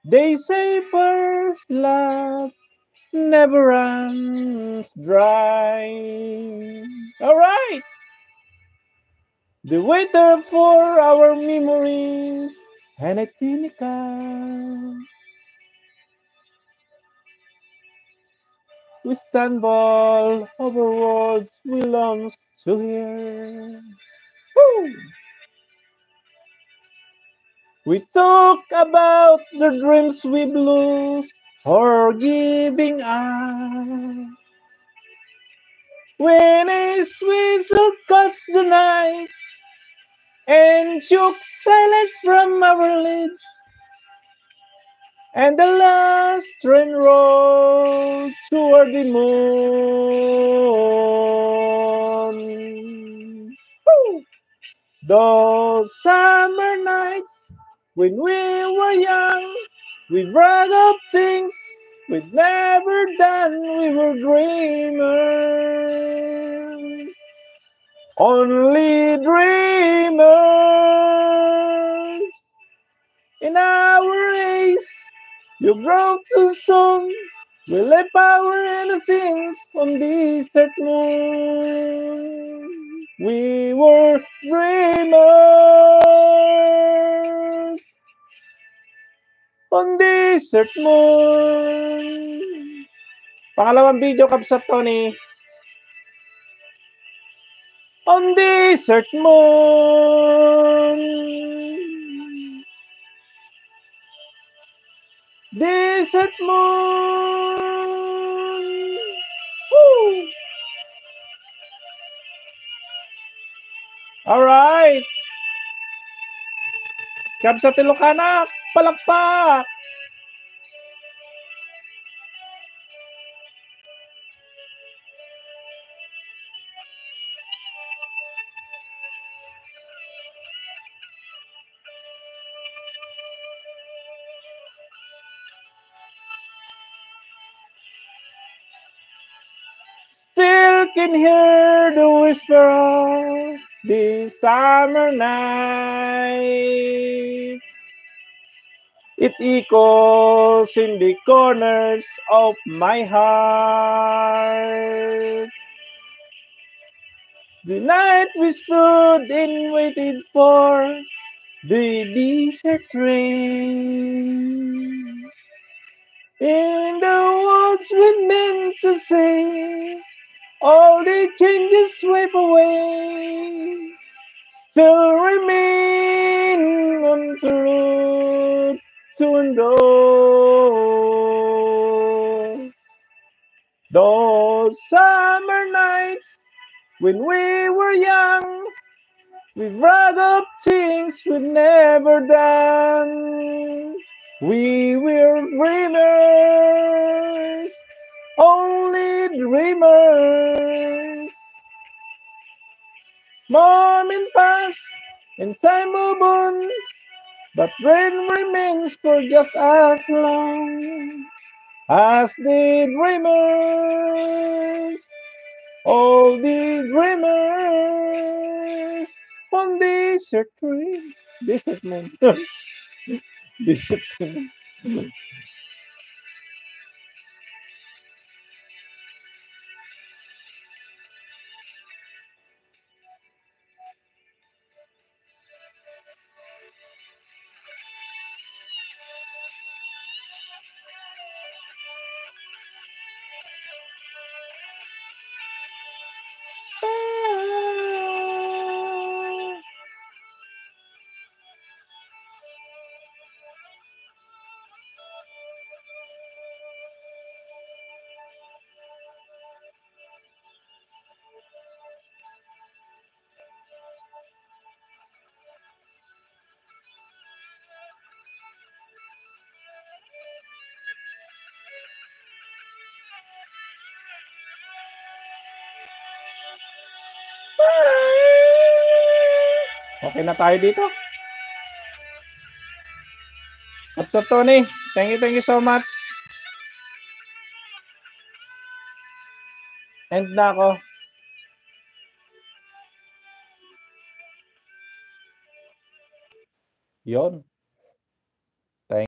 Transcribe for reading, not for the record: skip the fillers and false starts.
They say first love never runs dry. All right. The waiter for our memories and a tinika. We stumble over words we long to hear. Woo! We talk about the dreams we lose or giving up. When a whistle cuts the night and shook silence from our lips, and the last train rolled toward the moon. Woo! Those summer nights when we were young, we brag of things we'd never done. We were dreamers, only dreamers. In our race, you broke too soon. We left our innocence on desert moon. We were dreamers on desert moon. Pangalawang video, Kapsat Tony. On desert moon. Desert moon. Woo! Alright. Kapsat Ilocana, palakpak. Still can hear the whisper of the summer night. It echoes in the corners of my heart. The night we stood and waited for the desert train. In the words we meant to say, all the changes sweep away. Still remain on the road to endure. Those summer nights when we were young, we brag of things we'd never done. We were dreamers, only dreamers. Moment pass and time move on, but rain remains for just as long as the dreamers, all the dreamers on desert tree, desert moon, desert moon. Okay na tayo dito. At Tony, thank you so much. End na ako. Yon.